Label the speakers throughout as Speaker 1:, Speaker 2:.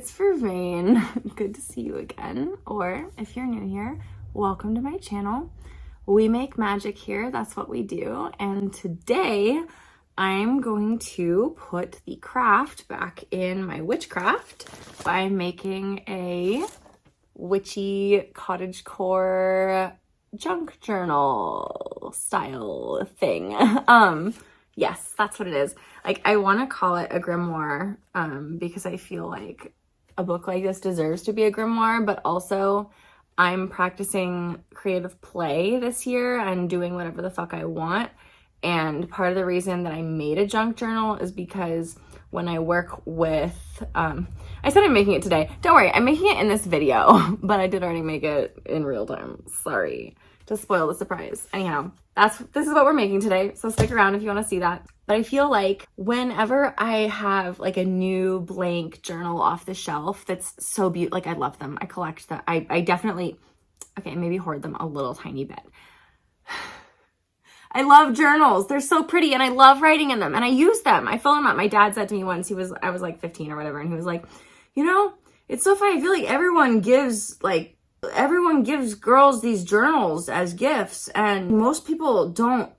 Speaker 1: it's Vervain. Good to see you again. Or if you're new here, welcome to my channel. We make magic here, that's what we do. And today I'm going to put the craft back in my witchcraft by making a Witchy Cottagecore Junk Journal style thing. Yes, that's what it is. Like, I want to call it a grimoire because I feel like a book like this deserves to be a grimoire, but also I'm practicing creative play this year and doing whatever the fuck I want. And part of the reason that I made a junk journal is because when I work with, I said I'm making it today. Don't worry, I'm making it in this video, but I did already make it in real time. Sorry to spoil the surprise. Anyhow, this is what we're making today, so stick around if you want to see that. But I feel like whenever I have like a new blank journal off the shelf that's so beautiful, like I love them, I collect them, I definitely, okay, maybe hoard them a little tiny bit. I love journals. They're so pretty and I love writing in them and I use them. I fill them up. My dad said to me once, I was like 15 or whatever, and he was like, you know, it's so funny. I feel like everyone gives girls these journals as gifts and most people don't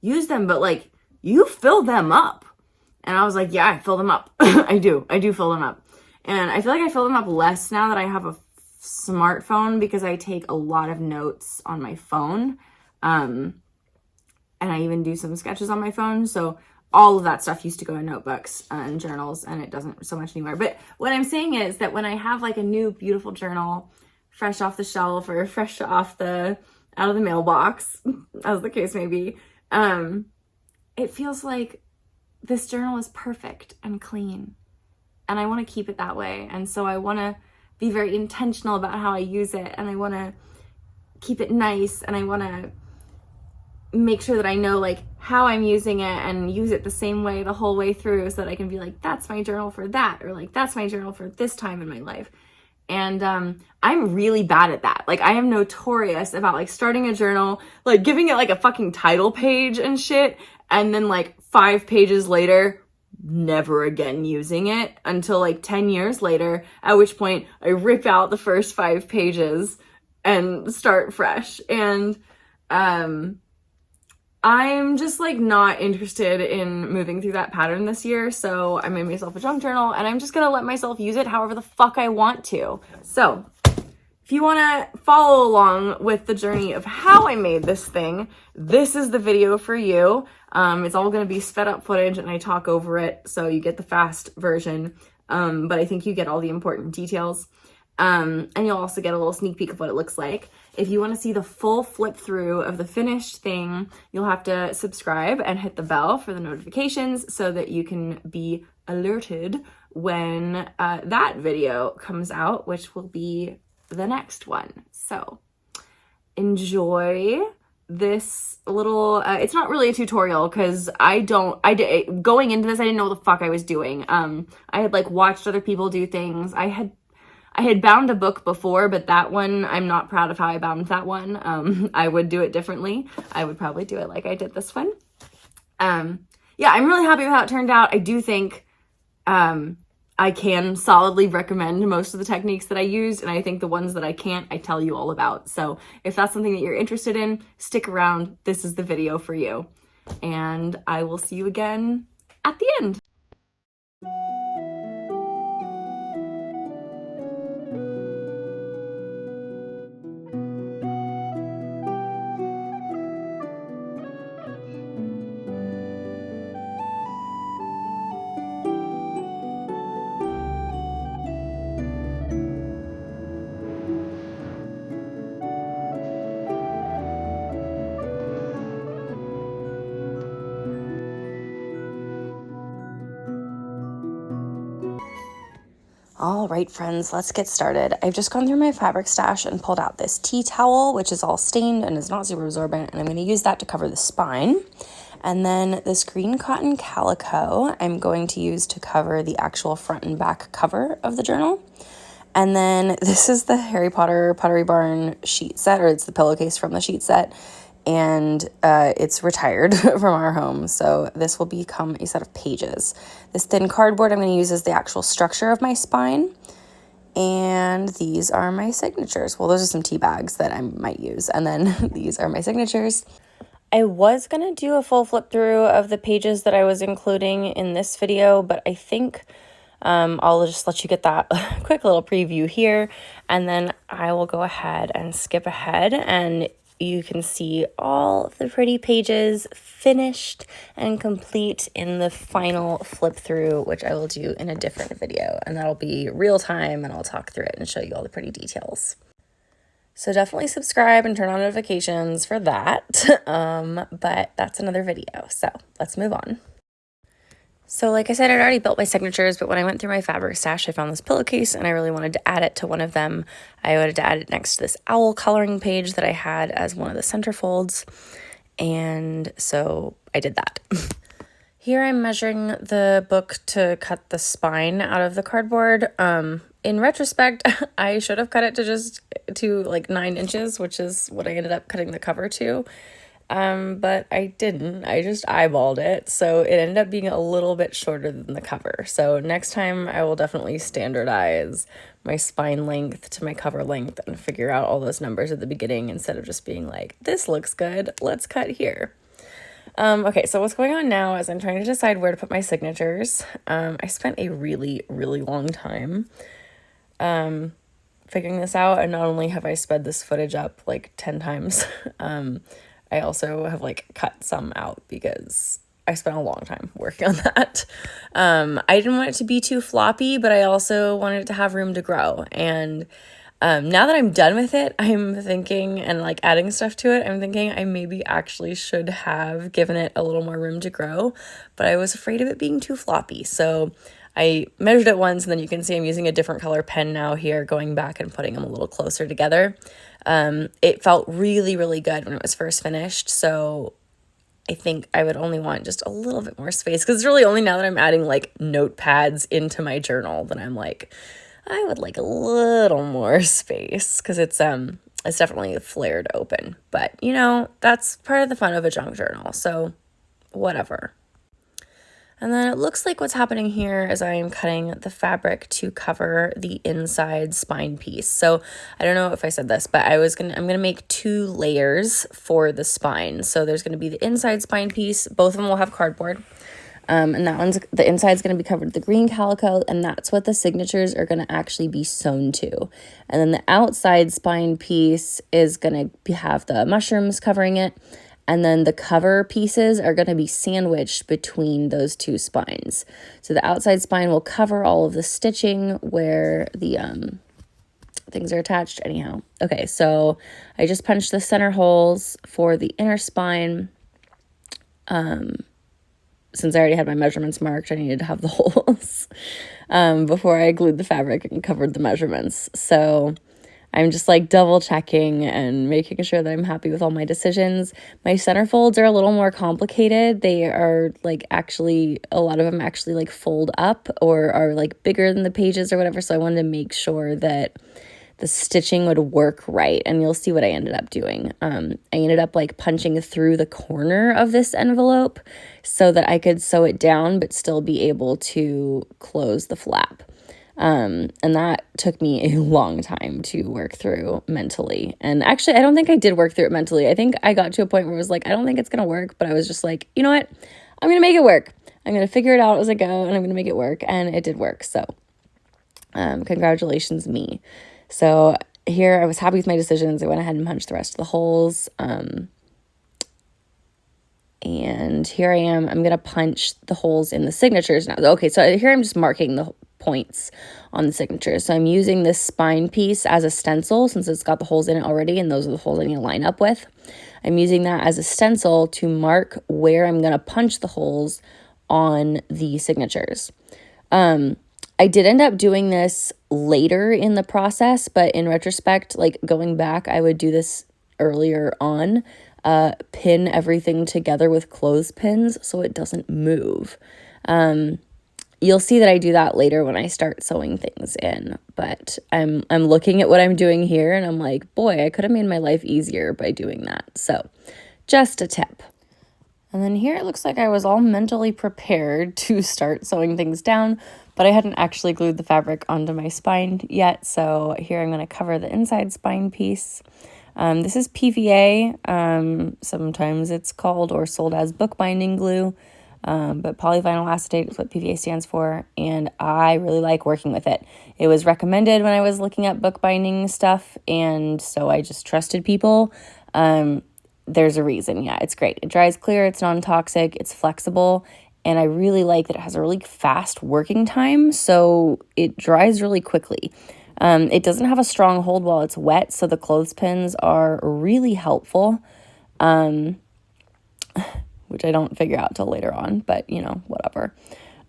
Speaker 1: use them, but like you fill them up. And I was like, yeah, I fill them up. I do fill them up. And I feel like I fill them up less now that I have a smartphone because I take a lot of notes on my phone. And I even do some sketches on my phone. So all of that stuff used to go in notebooks and journals, and it doesn't so much anymore. But what I'm saying is that when I have like a new beautiful journal fresh off the shelf or fresh off out of the mailbox, as the case may be, it feels like this journal is perfect and clean. And I want to keep it that way. And so I want to be very intentional about how I use it. And I want to keep it nice. And I want to make sure that I know like how I'm using it and use it the same way the whole way through so that I can be like, that's my journal for that, or like, that's my journal for this time in my life. And I'm really bad at that. Like, I am notorious about like starting a journal, like giving it like a fucking title page and shit, and then like 5 pages later, never again using it until like 10 years later, at which point I rip out the first 5 pages and start fresh. And I'm just like not interested in moving through that pattern this year. So I made myself a junk journal and I'm just going to let myself use it however the fuck I want to. So if you want to follow along with the journey of how I made this thing, this is the video for you. It's all going to be sped up footage and I talk over it. So you get the fast version. But I think you get all the important details. And you'll also get a little sneak peek of what it looks like. If you want to see the full flip through of the finished thing, you'll have to subscribe and hit the bell for the notifications so that you can be alerted when that video comes out, which will be the next one. So enjoy this little, it's not really a tutorial because going into this, I didn't know what the fuck I was doing. I had like watched other people do things. I had bound a book before, but that one, I'm not proud of how I bound that one. I would do it differently. I would probably do it like I did this one. Yeah, I'm really happy with how it turned out. I do think I can solidly recommend most of the techniques that I used, and I think the ones that I can't, I tell you all about. So if that's something that you're interested in, stick around. This is the video for you. And I will see you again at the end. All right, friends, let's get started. I've just gone through my fabric stash and pulled out this tea towel, which is all stained and is not super absorbent, and I'm going to use that to cover the spine. And then this green cotton calico I'm going to use to cover the actual front and back cover of the journal. And then this is the Harry Potter Pottery Barn sheet set, or it's the pillowcase from the sheet set. And it's retired from our home, so this will become a set of pages. This thin cardboard I'm going to use as the actual structure of my spine, And these are my signatures. Well, those are some tea bags that I might use. And then these are my signatures. I was going to do a full flip through of the pages that I was including in this video, but I think I'll just let you get that quick little preview here, and then I will go ahead and skip ahead, and you can see all of the pretty pages finished and complete in the final flip through, which I will do in a different video, and that'll be real time, and I'll talk through it and show you all the pretty details. So definitely subscribe and turn on notifications for that, but that's another video, so let's move on. So like I said, I'd already built my signatures, but when I went through my fabric stash, I found this pillowcase and I really wanted to add it to one of them. I wanted to add it next to this owl coloring page that I had as one of the centerfolds. And so I did that. Here I'm measuring the book to cut the spine out of the cardboard. In retrospect, I should have cut it to like 9 inches, which is what I ended up cutting the cover to. But I didn't. I just eyeballed it, so it ended up being a little bit shorter than the cover. So next time I will definitely standardize my spine length to my cover length and figure out all those numbers at the beginning instead of just being like, this looks good, let's cut here. Okay, so what's going on now is I'm trying to decide where to put my signatures. I spent a really, really long time figuring this out, and not only have I sped this footage up like 10 times, I also have like cut some out because I spent a long time working on that. I didn't want it to be too floppy, but I also wanted it to have room to grow. And now that I'm done with it, I'm thinking, and like adding stuff to it, I'm thinking I maybe actually should have given it a little more room to grow, but I was afraid of it being too floppy. So I measured it once, and then you can see I'm using a different color pen now here, going back and putting them a little closer together. It felt really, really good when it was first finished, so I think I would only want just a little bit more space, because it's really only now that I'm adding like notepads into my journal that I'm like, I would like a little more space, because it's definitely flared open, but you know, that's part of the fun of a junk journal, so whatever. And then it looks like what's happening here is I am cutting the fabric to cover the inside spine piece. So I don't know if I said this, but I'm gonna make 2 layers for the spine. So there's gonna be the inside spine piece. Both of them will have cardboard. And the inside's gonna be covered with the green calico, and that's what the signatures are gonna actually be sewn to. And then the outside spine piece is gonna have the mushrooms covering it. And then the cover pieces are going to be sandwiched between those 2 spines. So the outside spine will cover all of the stitching where the things are attached anyhow. Okay, so I just punched the center holes for the inner spine. Since I already had my measurements marked, I needed to have the holes before I glued the fabric and covered the measurements. So I'm just like double checking and making sure that I'm happy with all my decisions. My centerfolds are a little more complicated. They are like actually, a lot of them actually like fold up or are like bigger than the pages or whatever. So I wanted to make sure that the stitching would work right. And you'll see what I ended up doing. I ended up like punching through the corner of this envelope so that I could sew it down but still be able to close the flap. And that took me a long time to work through mentally. And actually, I don't think I did work through it mentally. I think I got to a point where I was like, I don't think it's going to work. But I was just like, you know what? I'm going to make it work. I'm going to figure it out as I go, and I'm going to make it work. And it did work. So congratulations, me. So here I was happy with my decisions. I went ahead and punched the rest of the holes. And here I am. I'm going to punch the holes in the signatures now. Okay, so here I'm just marking the points on the signature. So I'm using this spine piece as a stencil since it's got the holes in it already, and those are the holes I need to line up with. I'm using that as a stencil to mark where I'm going to punch the holes on the signatures. I did end up doing this later in the process, but in retrospect, like going back, I would do this earlier on, pin everything together with clothespins so it doesn't move. You'll see that I do that later when I start sewing things in, but I'm looking at what I'm doing here and I'm like, boy, I could have made my life easier by doing that. So just a tip. And then here it looks like I was all mentally prepared to start sewing things down, but I hadn't actually glued the fabric onto my spine yet. So here I'm going to cover the inside spine piece. This is PVA. Sometimes it's called or sold as bookbinding glue, but polyvinyl acetate is what PVA stands for, and I really like working with it. It was recommended when I was looking at bookbinding stuff, and so I just trusted people. There's a reason. Yeah, it's great. It dries clear, it's non-toxic, it's flexible, and I really like that it has a really fast working time, so it dries really quickly. It doesn't have a strong hold while it's wet, so the clothespins are really helpful, which I don't figure out till later on, but, whatever.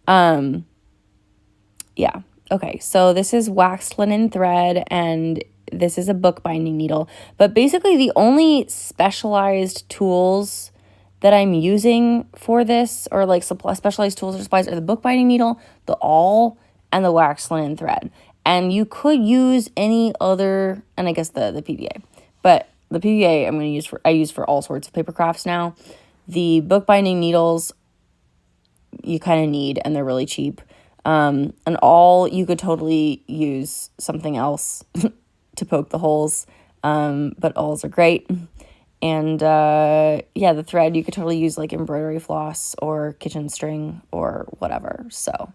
Speaker 1: Yeah. Okay, so this is waxed linen thread, and this is a bookbinding needle. But basically the only specialized tools that I'm using for this, or like specialized tools or supplies, are the bookbinding needle, the awl, and the waxed linen thread. And you could use any other, and I guess the PVA. But the PVA I use for all sorts of paper crafts now. The bookbinding needles you kind of need, and they're really cheap. And awl, you could totally use something else to poke the holes, but awls are great. And the thread, you could totally use like embroidery floss or kitchen string or whatever. So,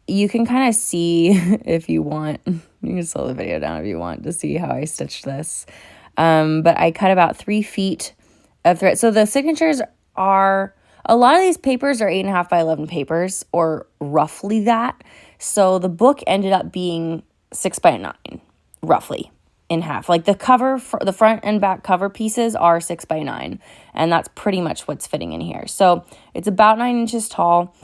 Speaker 1: you can kind of see if you want, you can slow the video down if you want to see how I stitched this. But I cut about 3 feet of thread. So the signatures are, a lot of these papers are 8.5 by 11 papers, or roughly that. So the book ended up being 6 by 9, roughly, in half. Like the cover, the front and back cover pieces are 6 by 9, and that's pretty much what's fitting in here. So it's about 9 inches tall,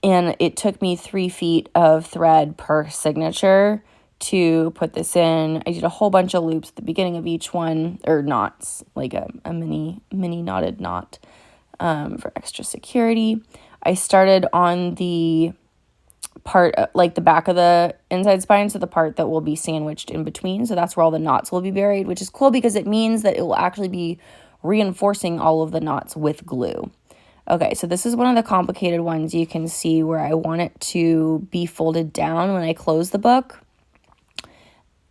Speaker 1: and it took me 3 feet of thread per signature to put this in. I did a whole bunch of loops at the beginning of each one, or knots, like a mini knotted knot for extra security. I started on the part, like the back of the inside spine, so the part that will be sandwiched in between. So that's where all the knots will be buried, which is cool because it means that it will actually be reinforcing all of the knots with glue. Okay, so this is one of the complicated ones. You can see where I want it to be folded down when I close the book.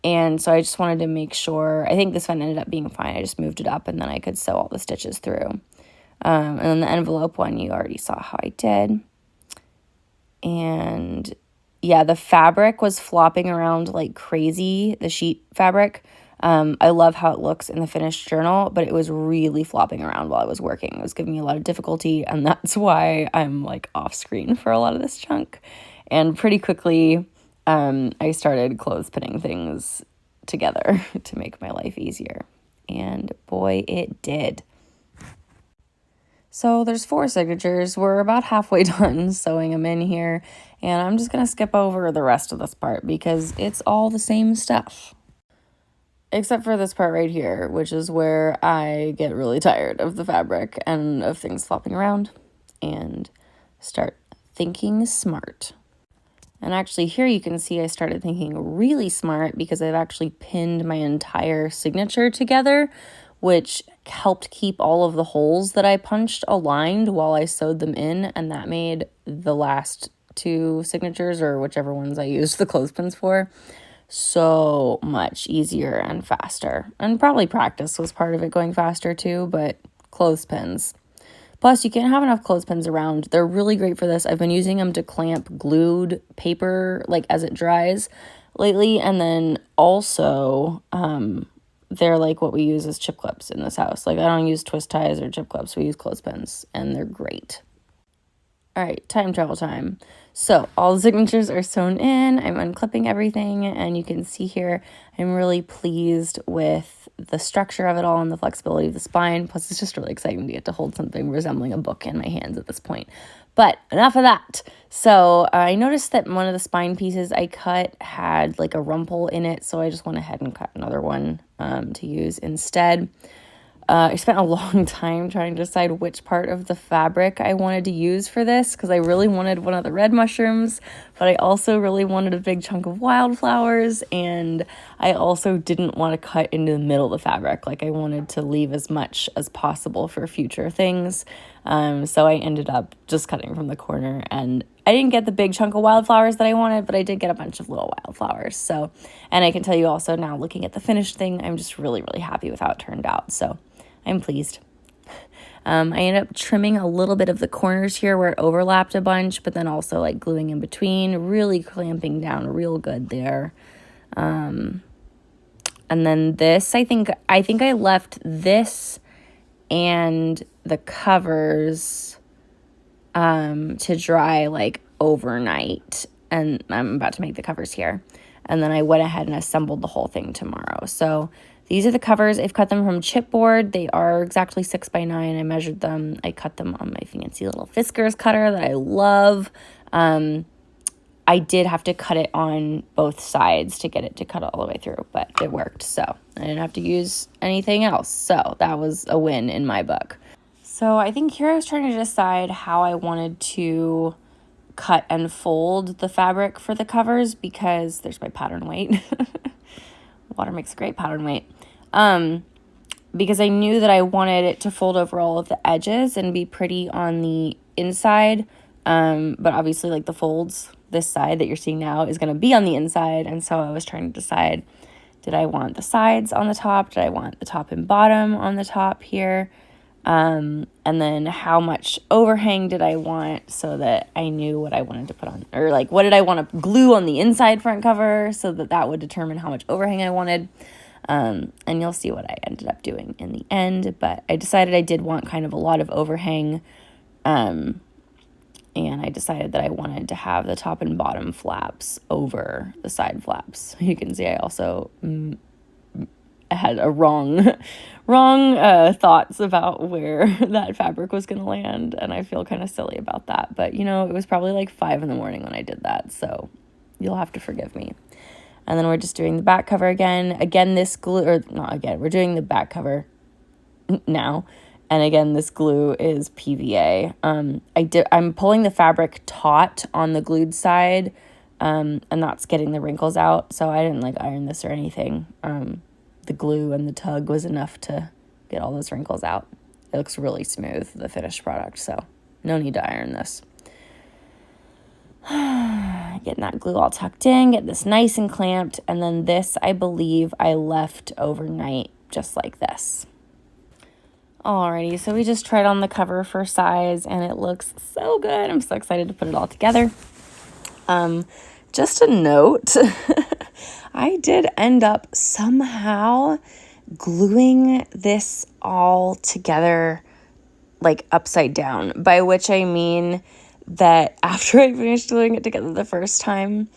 Speaker 1: And so I just wanted to make sure, I think this one ended up being fine. I just moved it up and then I could sew all the stitches through. And then the envelope one, you already saw how I did. And yeah, the fabric was flopping around like crazy, the sheet fabric. I love how it looks in the finished journal, but it was really flopping around while I was working. It was giving me a lot of difficulty, and that's why I'm like off screen for a lot of this chunk. And pretty quickly, I started clothespinning things together to make my life easier. And boy, it did. So there's 4 signatures. We're about halfway done sewing them in here, and I'm just going to skip over the rest of this part because it's all the same stuff. Except for this part right here, which is where I get really tired of the fabric and of things flopping around and start thinking smart. And actually here you can see I started thinking really smart because I've actually pinned my entire signature together, which helped keep all of the holes that I punched aligned while I sewed them in, and that made the last 2 signatures, or whichever ones I used the clothespins for, so much easier and faster. And probably practice was part of it going faster too, but clothespins. Plus, you can't have enough clothespins around. They're really great for this. I've been using them to clamp glued paper, like as it dries lately. And then also, they're like what we use as chip clips in this house. Like I don't use twist ties or chip clips. We use clothespins, and they're great. All right, time travel time. So all the signatures are sewn in. I'm unclipping everything, and you can see here I'm really pleased with the structure of it all and the flexibility of the spine. Plus, it's just really exciting to get to hold something resembling a book in my hands at this point. But enough of that. So I noticed that one of the spine pieces I cut had like a rumple in it, so I just went ahead and cut another one to use instead. I spent a long time trying to decide which part of the fabric I wanted to use for this because I really wanted one of the red mushrooms, but I also really wanted a big chunk of wildflowers, and I also didn't want to cut into the middle of the fabric. Like, I wanted to leave as much as possible for future things. So I ended up just cutting from the corner, and I didn't get the big chunk of wildflowers that I wanted, but I did get a bunch of little wildflowers. So, and I can tell you also now, looking at the finished thing, I'm just really, really happy with how it turned out. So I'm pleased. I ended up trimming a little bit of the corners here where it overlapped a bunch, but then also like gluing in between, really clamping down real good there. And then this, I think I left this and the covers to dry like overnight, and I'm about to make the covers here, and then I went ahead and assembled the whole thing tomorrow. So these are the covers. I've cut them from chipboard. They are exactly 6 by 9. I measured them. I cut them on my fancy little Fiskars cutter that I love. I did have to cut it on both sides to get it to cut all the way through, but it worked. So I didn't have to use anything else. So that was a win in my book. So I think here I was trying to decide how I wanted to cut and fold the fabric for the covers, because there's my pattern weight. Water makes a great pattern weight. Because I knew that I wanted it to fold over all of the edges and be pretty on the inside. But obviously, like, the folds, this side that you're seeing now is going to be on the inside. And so I was trying to decide, did I want the sides on the top? Did I want the top and bottom on the top here? And then how much overhang did I want, so that I knew what I wanted to put on, or like, what did I want to glue on the inside front cover, so that that would determine how much overhang I wanted. And you'll see what I ended up doing in the end, but I decided I did want kind of a lot of overhang. And I decided that I wanted to have the top and bottom flaps over the side flaps. You can see I also had a wrong thoughts about where that fabric was going to land, and I feel kind of silly about that. But, you know, it was probably like 5 a.m. when I did that, so you'll have to forgive me. And then we're just doing the back cover again. Again, this glue, or not again, we're doing the back cover now. And again, this glue is PVA. I'm pulling the fabric taut on the glued side, and that's getting the wrinkles out. So I didn't like iron this or anything. The glue and the tug was enough to get all those wrinkles out. It looks really smooth, the finished product, so no need to iron this. Getting that glue all tucked in, get this nice and clamped, and then this, I believe, I left overnight just like this. Alrighty, so we just tried on the cover for size, and it looks so good. I'm so excited to put it all together. Just a note, I did end up somehow gluing this all together like upside down, by which I mean that after I finished gluing it together the first time,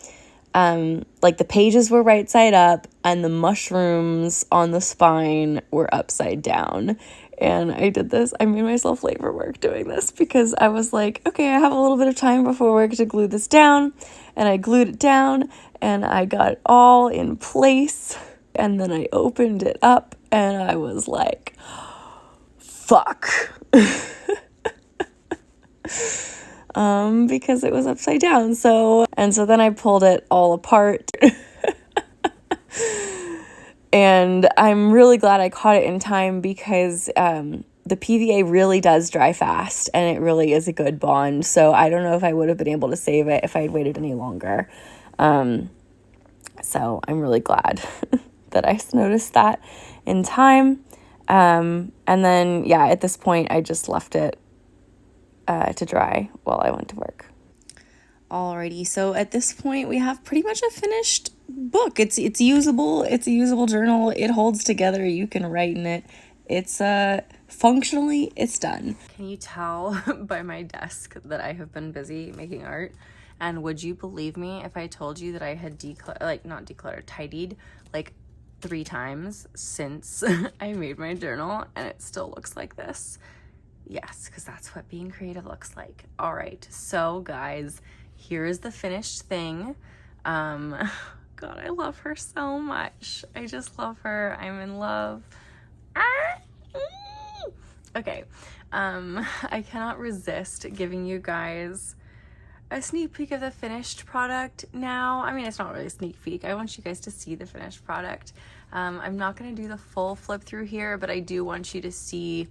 Speaker 1: like the pages were right side up and the mushrooms on the spine were upside down. And I did this, I made myself late for work doing this, because I was like, okay, I have a little bit of time before work to glue this down. And I glued it down, and I got it all in place. And then I opened it up, and I was like, fuck. Because it was upside down. So then I pulled it all apart. And I'm really glad I caught it in time, because the PVA really does dry fast, and it really is a good bond. So I don't know if I would have been able to save it if I had waited any longer. So I'm really glad that I noticed that in time. And then, yeah, at this point, I just left it to dry while I went to work. Alrighty, so at this point we have pretty much a finished book. It's usable. It's a usable journal. It holds together. You can write in it. It's functionally, it's done. Can you tell by my desk that I have been busy making art? And would you believe me if I told you that I had tidied like 3 times since I made my journal, and it still looks like this? Yes, because that's what being creative looks like. All right, so guys, here is the finished thing. God, I love her so much. I just love her. I'm in love. Okay, I cannot resist giving you guys a sneak peek of the finished product now. I mean, it's not really a sneak peek. I want you guys to see the finished product. I'm not going to do the full flip through here, but I do want you to see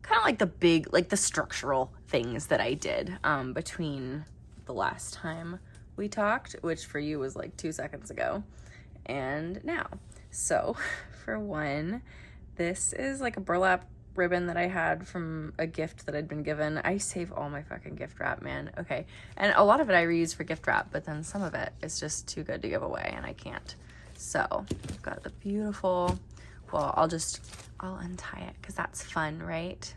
Speaker 1: kind of like the big, like the structural things that I did between the last time we talked, which for you was like 2 seconds ago, and now. So for one, this is like a burlap ribbon that I had from a gift that I'd been given. I save all my fucking gift wrap, man. Okay. And a lot of it I reuse for gift wrap, but then some of it is just too good to give away and I can't. So I've got the beautiful, well, I'll untie it because that's fun, right?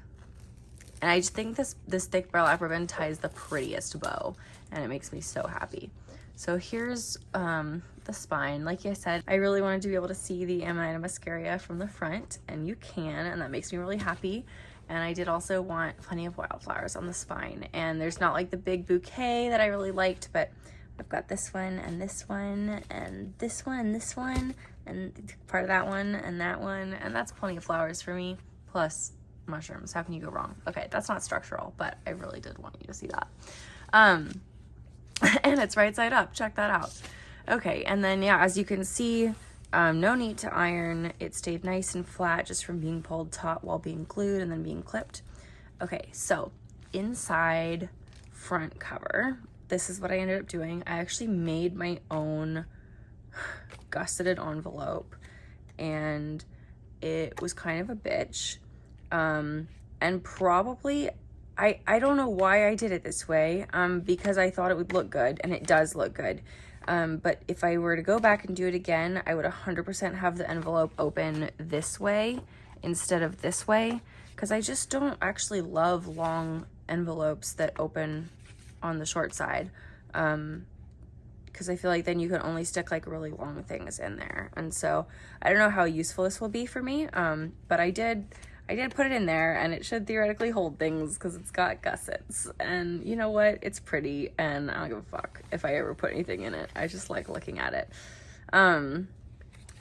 Speaker 1: And I just think this thick burlap ribbon ties the prettiest bow and it makes me so happy. So here's the spine. Like I said, I really wanted to be able to see the Ammonite Muscaria from the front, and you can, and that makes me really happy. And I did also want plenty of wildflowers on the spine. And there's not like the big bouquet that I really liked, but I've got this one and this one and this one and this one and part of that one and that one, and that's plenty of flowers for me, plus mushrooms. How can you go wrong? Okay, that's not structural, but I really did want you to see that. And it's right side up. Check that out. Okay, and then yeah, as you can see, no need to iron. It stayed nice and flat just from being pulled taut while being glued and then being clipped. Okay, so inside front cover, this is what I ended up doing. I actually made my own gusseted envelope, and it was kind of a bitch. And probably, I don't know why I did it this way, because I thought it would look good, and it does look good. But if I were to go back and do it again, I would 100% have the envelope open this way instead of this way, because I just don't actually love long envelopes that open on the short side, because I feel like then you can only stick like really long things in there. And so I don't know how useful this will be for me, but I did put it in there, and it should theoretically hold things because it's got gussets, and you know what, it's pretty, and I don't give a fuck if I ever put anything in it. I just like looking at it. And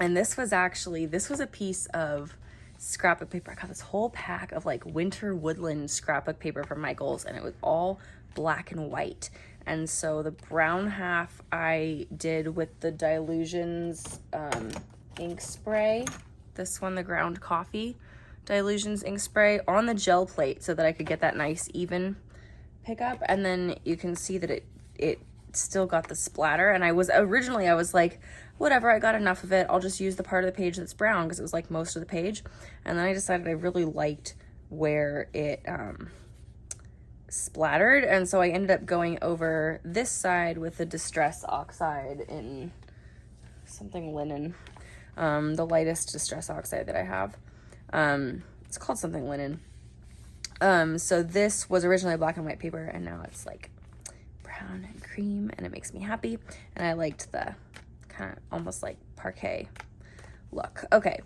Speaker 1: this was a piece of scrapbook paper. I got this whole pack of like winter woodland scrapbook paper from Michael's, and it was all black and white. And so the brown half I did with the Dilutions ink spray. This one, the ground coffee Dilutions ink spray, on the gel plate so that I could get that nice even pickup. And then you can see that it still got the splatter, and I was like, whatever, I got enough of it, I'll just use the part of the page that's brown, because it was like most of the page. And then I decided I really liked where it splattered, and so I ended up going over this side with the Distress Oxide in something linen, the lightest Distress Oxide that I have. It's called something linen. So this was originally black and white paper, and now it's like brown and cream, and it makes me happy. And I liked the kind of almost like parquet look. Okay,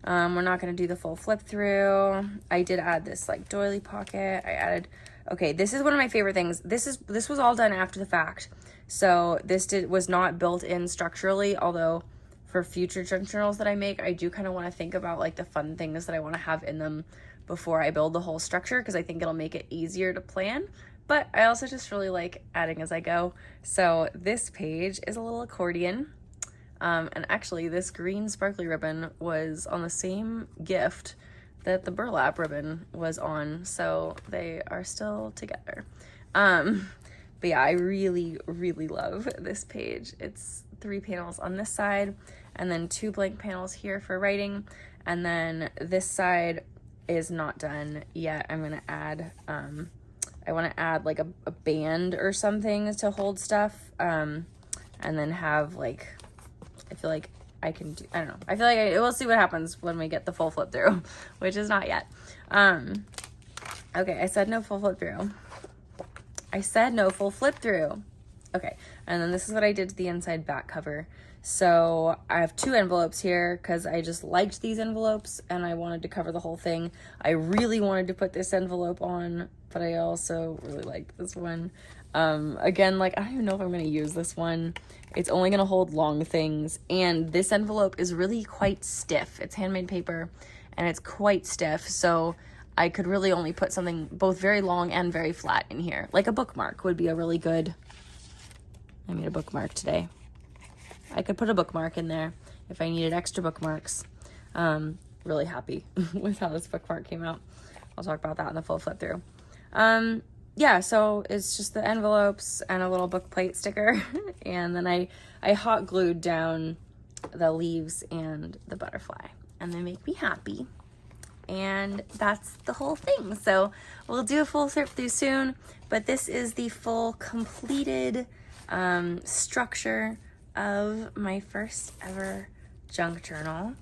Speaker 1: we're not going to do the full flip through. I did add this like doily pocket. Okay, this is one of my favorite things. This was all done after the fact. So this was not built in structurally, although for future junk journals that I make, I do kind of want to think about like the fun things that I want to have in them before I build the whole structure, because I think it'll make it easier to plan. But I also just really like adding as I go. So this page is a little accordion. And actually this green sparkly ribbon was on the same gift that the burlap ribbon was on. So they are still together. But yeah, I really, really love this page. It's 3 panels on this side, and then 2 blank panels here for writing. And then this side is not done yet. I'm gonna add, I wanna add like a band or something to hold stuff. And then have like, I feel like I can do, I don't know. I feel like we'll see what happens when we get the full flip through, which is not yet. Okay, I said no full flip through. Okay, and then this is what I did to the inside back cover. So I have 2 envelopes here because I just liked these envelopes and I wanted to cover the whole thing. I really wanted to put this envelope on, but I also really liked this one. Again, like, I don't even know if I'm going to use this one. It's only going to hold long things, and this envelope is really quite stiff. It's handmade paper and it's quite stiff, so I could really only put something both very long and very flat in here. Like a bookmark would be a really good, I made a bookmark today. I could put a bookmark in there if I needed extra bookmarks. Really happy with how this bookmark came out. I'll talk about that in the full flip through. Yeah, so it's just the envelopes and a little book plate sticker. And then I hot glued down the leaves and the butterfly, and they make me happy. And that's the whole thing. So we'll do a full flip through soon, but this is the full completed structure of my first ever junk journal.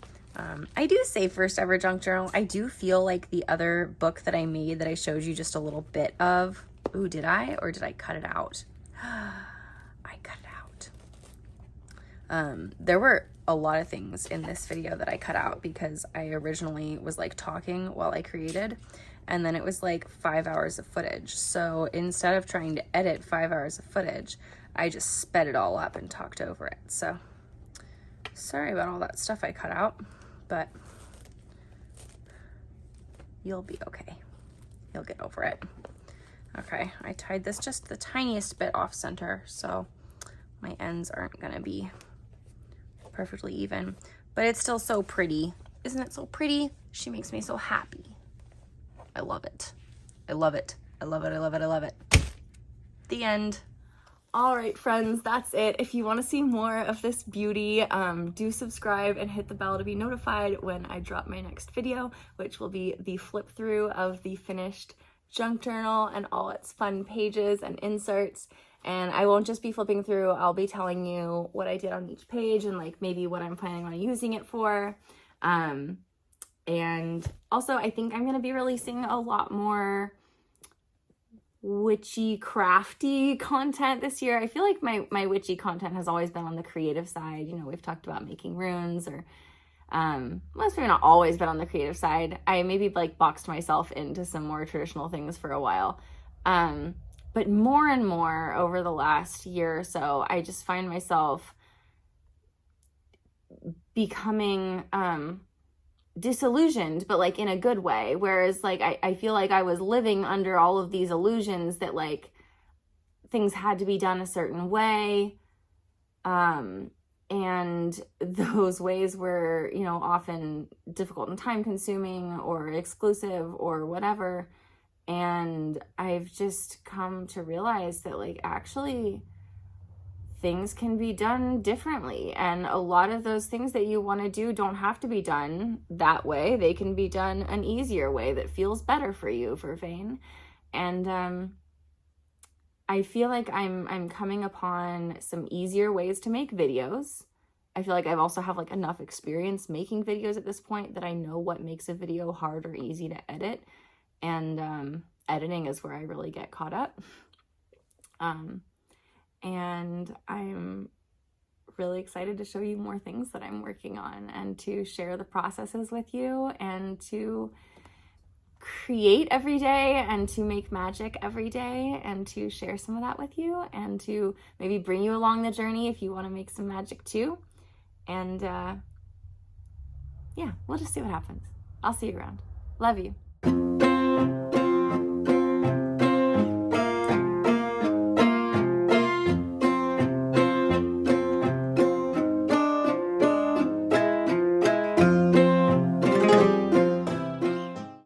Speaker 1: I do say first ever junk journal. I do feel like the other book that I made that I showed you just a little bit of, ooh, did I, or did I cut it out? I cut it out. There were a lot of things in this video that I cut out because I originally was like talking while I created, and then it was like 5 hours of footage. So instead of trying to edit 5 hours of footage, I just sped it all up and talked over it. So sorry about all that stuff I cut out, but you'll be okay. You'll get over it. Okay, I tied this just the tiniest bit off center, so my ends aren't gonna be perfectly even, but it's still so pretty. Isn't it so pretty? She makes me so happy. I love it. I love it. I love it. I love it. I love it. The end. All right, friends, that's it. If you want to see more of this beauty, do subscribe and hit the bell to be notified when I drop my next video, which will be the flip through of the finished junk journal and all its fun pages and inserts. And I won't just be flipping through, I'll be telling you what I did on each page and like maybe what I'm planning on using it for. And also I think I'm going to be releasing a lot more witchy crafty content this year. I feel like my witchy content has always been on the creative side. You know, we've talked about making runes, or most maybe not always been on the creative side. I maybe like boxed myself into some more traditional things for a while. But more and more over the last year or so, I just find myself becoming disillusioned, but like in a good way. Whereas like I feel like I was living under all of these illusions that like things had to be done a certain way. And those ways were, you know, often difficult and time consuming or exclusive or whatever. And I've just come to realize that like actually things can be done differently, and a lot of those things that you want to do don't have to be done that way. They can be done an easier way that feels better for you, for Vane. And I feel like I'm coming upon some easier ways to make videos. I feel like I've also have like enough experience making videos at this point that I know what makes a video hard or easy to edit. And editing is where I really get caught up. And I'm really excited to show you more things that I'm working on and to share the processes with you and to create every day and to make magic every day and to share some of that with you and to maybe bring you along the journey if you want to make some magic too. And yeah, we'll just see what happens. I'll see you around. Love you.